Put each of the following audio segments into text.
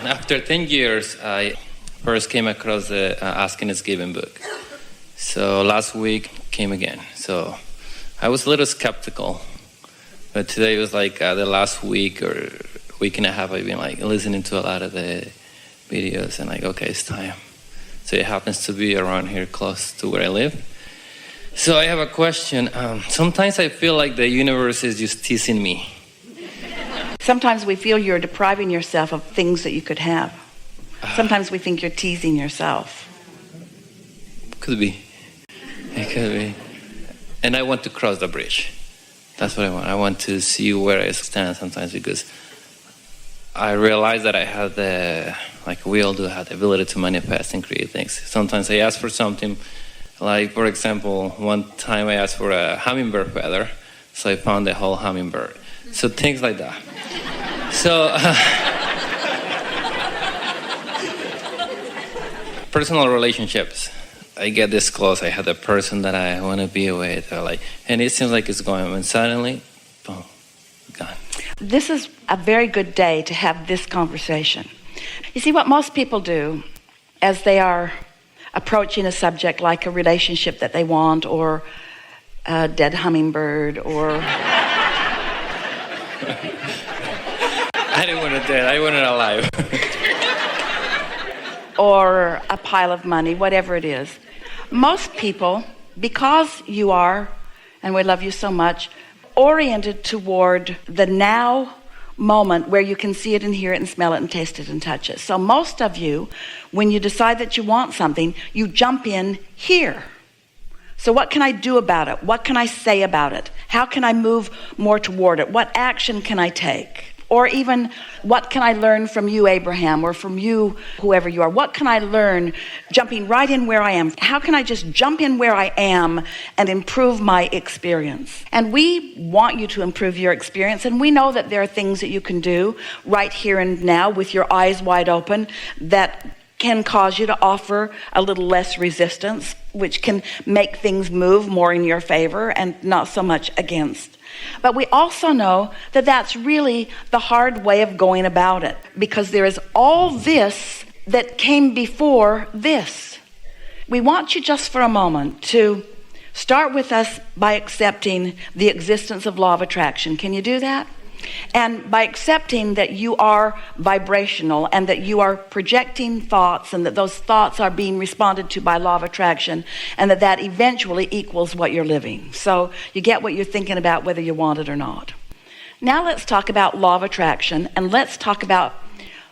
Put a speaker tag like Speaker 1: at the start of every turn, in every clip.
Speaker 1: After 10 years, I first came across the Asking is Giving book. So last week came again. So I was a little skeptical, but today was like the last week or week and a half I've been like listening to a lot of the videos and like, okay, it's time. So it happens to be around here close to where I live. So I have a question. Sometimes I feel like the universe is just teasing me.
Speaker 2: Sometimes we feel you're depriving yourself of things that you could have. Sometimes we think you're teasing yourself.
Speaker 1: Could be. It could be. And I want to cross the bridge. That's what I want. I want to see where I stand sometimes because I realize that I have we all do have the ability to manifest and create things. Sometimes I ask for something, like for example, one time I asked for a hummingbird feather, so I found the whole hummingbird. So things like that. So, personal relationships. I get this close. I have a person that I want to be with, and it seems like it's going, and suddenly, boom, gone.
Speaker 2: This is a very good day to have this conversation. You see, what most people do as they are approaching a subject like a relationship that they want, or a dead hummingbird, or...
Speaker 1: I didn't want it dead. I want it alive.
Speaker 2: or a pile of money, whatever it is. Most people, because you are, and we love you so much, oriented toward the now moment where you can see it and hear it and smell it and taste it and touch it. So most of you, when you decide that you want something, you jump in here. So what can I do about it? What can I say about it? How can I move more toward it? What action can I take? Or even, what can I learn from you, Abraham, or from you, whoever you are? What can I learn jumping right in where I am? How can I just jump in where I am and improve my experience? And we want you to improve your experience, and we know that there are things that you can do right here and now with your eyes wide open that can cause you to offer a little less resistance, which can make things move more in your favor and not so much against. But we also know that that's really the hard way of going about it, because there is all this that came before this. We want you just for a moment to start with us by accepting the existence of law of attraction. Can you do that? And by accepting that you are vibrational and that you are projecting thoughts and that those thoughts are being responded to by law of attraction, and that eventually equals what you're living. So you get what you're thinking about whether you want it or not. Now let's talk about law of attraction, and let's talk about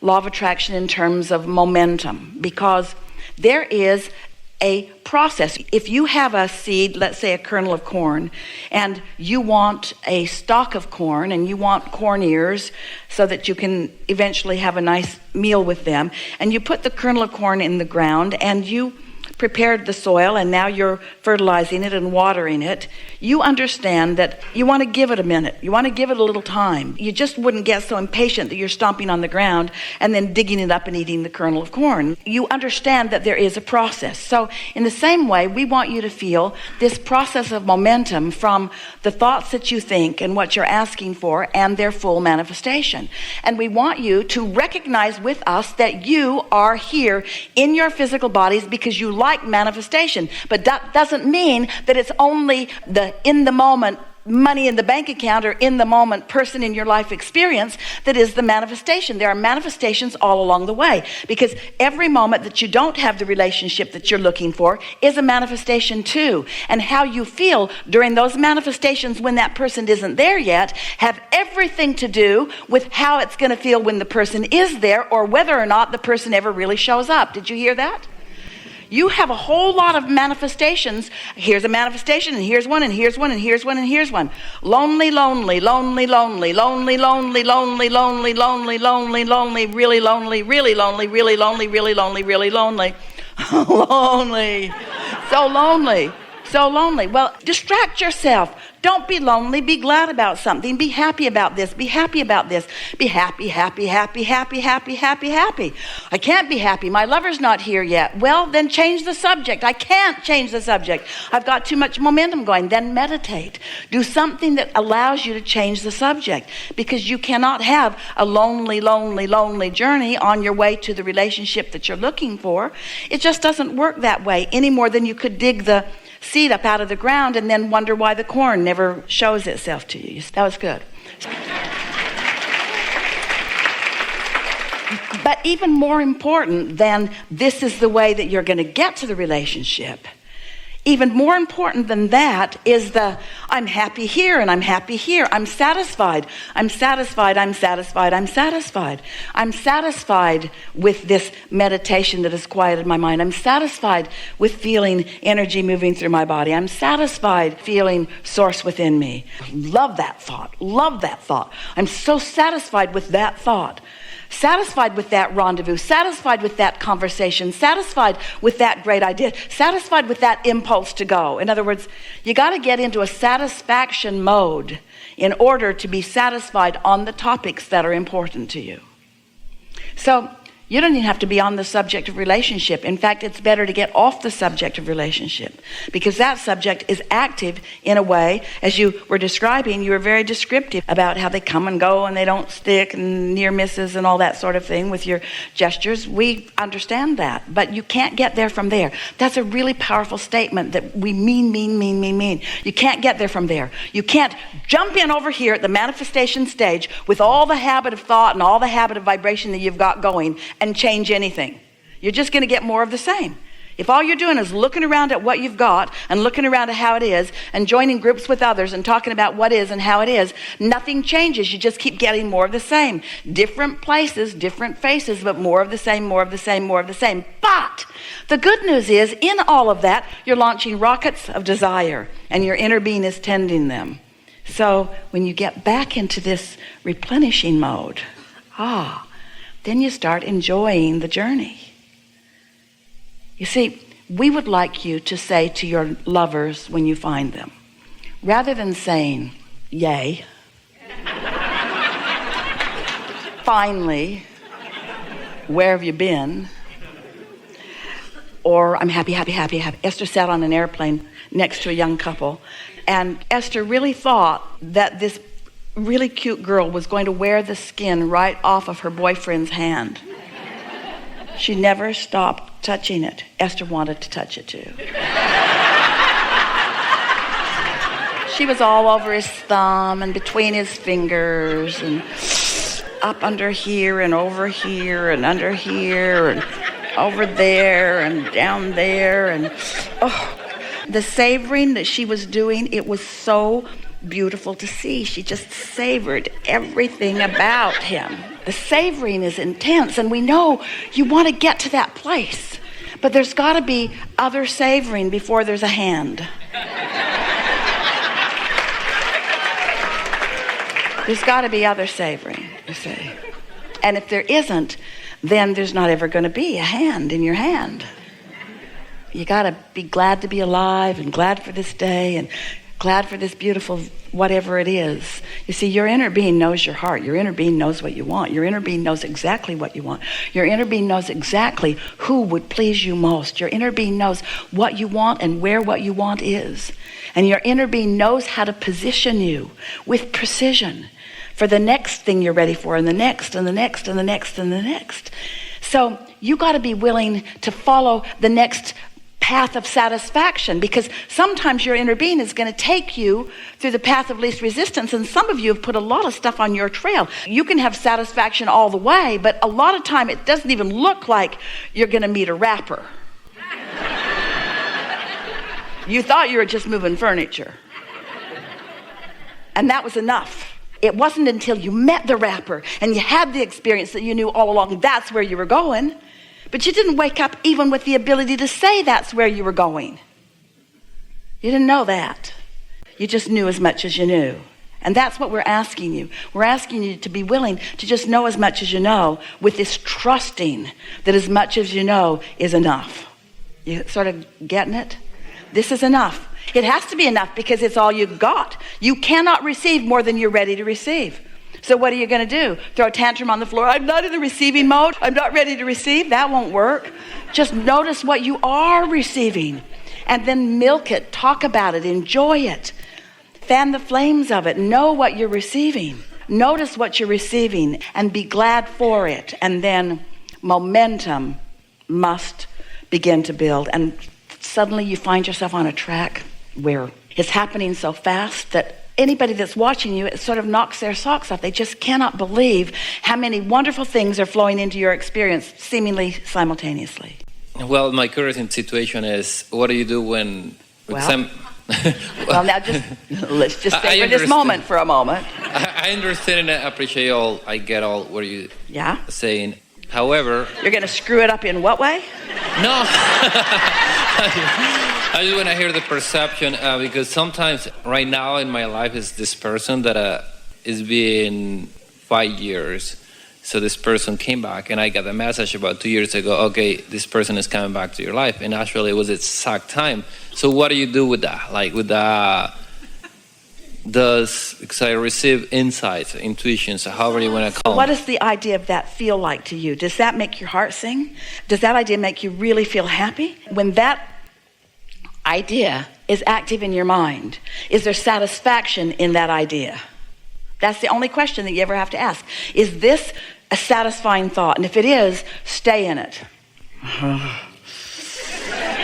Speaker 2: law of attraction in terms of momentum, because there is a process. If you have a seed, let's say a kernel of corn, and you want a stalk of corn, and you want corn ears so that you can eventually have a nice meal with them, and you put the kernel of corn in the ground, and you prepared the soil, and now you're fertilizing it and watering it, you understand that you want to give it a minute. You want to give it a little time. You just wouldn't get so impatient that you're stomping on the ground and then digging it up and eating the kernel of corn. You understand that there is a process. So in the same way, we want you to feel this process of momentum from the thoughts that you think and what you're asking for and their full manifestation. And we want you to recognize with us that you are here in your physical bodies because you like manifestation. But that doesn't mean that it's only the in the moment money in the bank account or in the moment person in your life experience that is the manifestation. There are manifestations all along the way, because every moment that you don't have the relationship that you're looking for is a manifestation too. And how you feel during those manifestations when that person isn't there yet have everything to do with how it's going to feel when the person is there, or whether or not the person ever really shows up. Did you hear that? You have a whole lot of manifestations. Here's a manifestation, and here's one, and here's one, and here's one, and here's one. Lonely, lonely, lonely, lonely, lonely, lonely, lonely, lonely, lonely, lonely, lonely, really lonely, really lonely, really lonely, really lonely, really lonely. Lonely. So lonely. So lonely. Well, distract yourself. Don't be lonely. Be glad about something. Be happy about this. Be happy about this. Be happy, happy, happy, happy, happy, happy, happy. I can't be happy. My lover's not here yet. Well, then change the subject. I can't change the subject. I've got too much momentum going. Then meditate. Do something that allows you to change the subject, because you cannot have a lonely, lonely, lonely journey on your way to the relationship that you're looking for. It just doesn't work that way any more than you could dig the seed up out of the ground and then wonder why the corn never shows itself to you. That was good. But even more important than this is the way that you're going to get to the relationship, even more important than that is I'm happy here and I'm happy here. I'm satisfied. I'm satisfied. I'm satisfied. I'm satisfied. I'm satisfied with this meditation that has quieted my mind. I'm satisfied with feeling energy moving through my body. I'm satisfied feeling source within me. Love that thought. Love that thought. I'm so satisfied with that thought. Satisfied with that rendezvous, satisfied with that conversation, satisfied with that great idea, satisfied with that impulse to go. In other words, you got to get into a satisfaction mode in order to be satisfied on the topics that are important to you. So you don't even have to be on the subject of relationship. In fact, it's better to get off the subject of relationship, because that subject is active in a way, as you were describing, you were very descriptive about how they come and go and they don't stick and near misses and all that sort of thing with your gestures. We understand that, but you can't get there from there. That's a really powerful statement that we mean. You can't get there from there. You can't jump in over here at the manifestation stage with all the habit of thought and all the habit of vibration that you've got going and change anything. You're just going to get more of the same. If all you're doing is looking around at what you've got and looking around at how it is and joining groups with others and talking about what is and how it is, nothing changes. You just keep getting more of the same. Different places, different faces, but more of the same, more of the same, more of the same. But the good news is, in all of that, you're launching rockets of desire and your inner being is tending them. So when you get back into this replenishing mode, then you start enjoying the journey. You see, we would like you to say to your lovers when you find them, rather than saying, yay, finally, where have you been? Or I'm happy, happy, happy, happy. Esther sat on an airplane next to a young couple, and Esther really thought that this really cute girl was going to wear the skin right off of her boyfriend's hand. She never stopped touching it. Esther wanted to touch it too. She was all over his thumb and between his fingers and up under here and over here and under here and over there and down there. And the savoring that she was doing, it was so beautiful to see. She just savored everything about him. The savoring is intense, and we know you want to get to that place, but there's got to be other savoring before there's a hand. There's got to be other savoring, you see. And if there isn't, then there's not ever going to be a hand in your hand. You got to be glad to be alive and glad for this day and glad for this beautiful whatever it is. You see, your inner being knows your heart. Your inner being knows what you want. Your inner being knows exactly what you want. Your inner being knows exactly who would please you most. Your inner being knows what you want and where what you want is. And your inner being knows how to position you with precision for the next thing you're ready for, and the next, and the next, and the next, and the next. So you got to be willing to follow the next path of satisfaction, because sometimes your inner being is going to take you through the path of least resistance, and some of you have put a lot of stuff on your trail. You can have satisfaction all the way, but a lot of time it doesn't even look like you're going to meet a rapper. You thought you were just moving furniture, and that was enough. It wasn't until you met the rapper and you had the experience that you knew all along that's where you were going. But you didn't wake up even with the ability to say that's where you were going. You didn't know that. You just knew as much as you knew. And that's what we're asking you. We're asking you to be willing to just know as much as you know, with this trusting that as much as you know is enough. You sort of getting it? This is enough. It has to be enough because it's all you've got. You cannot receive more than you're ready to receive. So what are you going to do? Throw a tantrum on the floor? I'm not in the receiving mode. I'm not ready to receive. That won't work. Just notice what you are receiving and then milk it. Talk about it. Enjoy it. Fan the flames of it. Know what you're receiving. Notice what you're receiving and be glad for it. And then momentum must begin to build. And suddenly you find yourself on a track where it's happening so fast that anybody that's watching you, it sort of knocks their socks off. They just cannot believe how many wonderful things are flowing into your experience seemingly simultaneously.
Speaker 1: Well, my current situation is, what do you do when...
Speaker 2: Well, now let's just stay for this moment for a moment.
Speaker 1: I understand and I appreciate I get all what you saying. However...
Speaker 2: You're going to screw it up in what way?
Speaker 1: No. I just want to hear the perception because sometimes right now in my life is this person that is being 5 years. So this person came back and I got a message about 2 years ago, okay, this person is coming back to your life. And actually it was its exact time. So what do you do with that? Like with that, because I receive insights, intuitions, however you want to call it.
Speaker 2: What does the idea of that feel like to you? Does that make your heart sing? Does that idea make you really feel happy? When that idea is active in your mind, is there satisfaction in that idea? That's the only question that you ever have to ask. Is this a satisfying thought? And if it is, stay in it.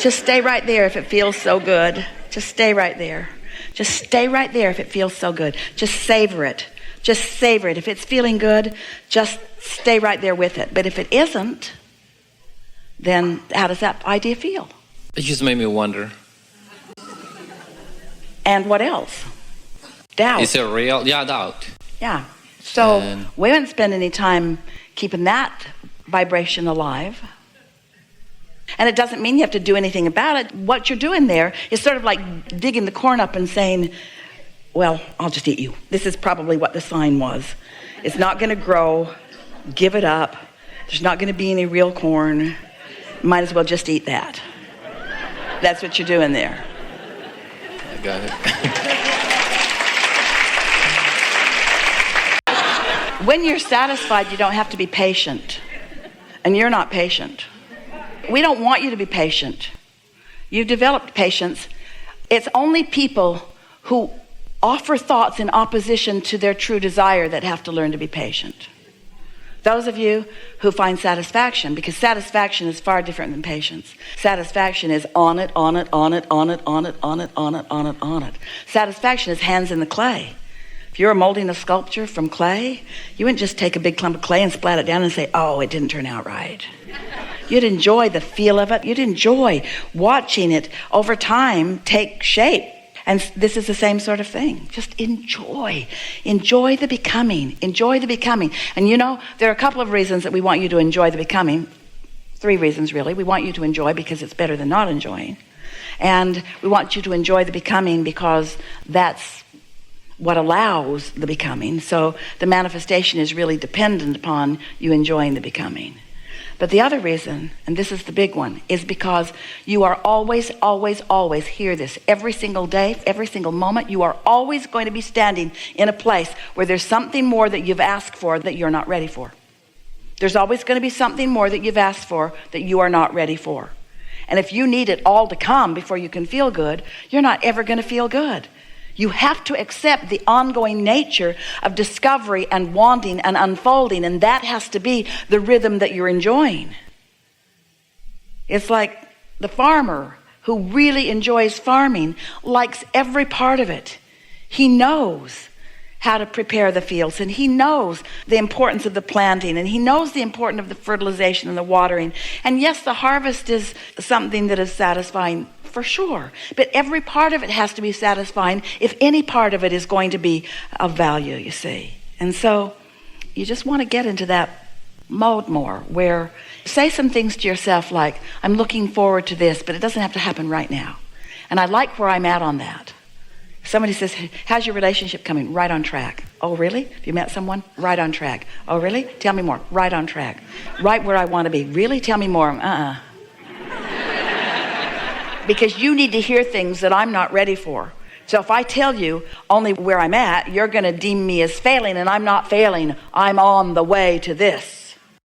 Speaker 2: Just stay right there if it feels so good. Just stay right there. Just stay right there if it feels so good. Just savor it. Just savor it. If it's feeling good, just stay right there with it. But if it isn't, then how does that idea feel?
Speaker 1: It just made me wonder.
Speaker 2: And what else? Doubt.
Speaker 1: Is it real? Yeah, doubt.
Speaker 2: Yeah. So we wouldn't spend any time keeping that vibration alive. And it doesn't mean you have to do anything about it. What you're doing there is sort of like digging the corn up and saying, well, I'll just eat you. This is probably what the sign was. It's not going to grow. Give it up. There's not going to be any real corn. Might as well just eat that. That's what you're doing there.
Speaker 1: I got it.
Speaker 2: When you're satisfied, you don't have to be patient. And you're not patient. We don't want you to be patient. You've developed patience. It's only people who offer thoughts in opposition to their true desire that have to learn to be patient. Those of you who find satisfaction, because satisfaction is far different than patience. Satisfaction is on it, on it, on it, on it, on it, on it, on it, on it, on it. Satisfaction is hands in the clay. If you were molding a sculpture from clay, you wouldn't just take a big clump of clay and splat it down and say, oh, it didn't turn out right. You'd enjoy the feel of it. You'd enjoy watching it over time take shape. And this is the same sort of thing. Just enjoy. Enjoy the becoming. Enjoy the becoming. And you know, there are a couple of reasons that we want you to enjoy the becoming. 3 reasons, really. We want you to enjoy because it's better than not enjoying. And we want you to enjoy the becoming because that's what allows the becoming. So the manifestation is really dependent upon you enjoying the becoming. But the other reason, and this is the big one, is because you are always, always, always, hear this, every single day, every single moment, you are always going to be standing in a place where there's something more that you've asked for that you're not ready for. There's always going to be something more that you've asked for that you are not ready for. And if you need it all to come before you can feel good, you're not ever going to feel good. You have to accept the ongoing nature of discovery and wanting and unfolding, and that has to be the rhythm that you're enjoying. It's like the farmer who really enjoys farming likes every part of it. He knows how to prepare the fields, and he knows the importance of the planting, and he knows the importance of the fertilization and the watering. And yes, the harvest is something that is satisfying for sure, but every part of it has to be satisfying if any part of it is going to be of value, you see. And so you just want to get into that mode more, where say some things to yourself like, I'm looking forward to this, but it doesn't have to happen right now. And I like where I'm at on that. Somebody says, how's your relationship coming? Right on track. Oh, really? Have you met someone? Right on track. Oh, really? Tell me more. Right on track. Right where I want to be. Really? Tell me more. because you need to hear things that I'm not ready for. So if I tell you only where I'm at, you're going to deem me as failing, and I'm not failing. I'm on the way to this.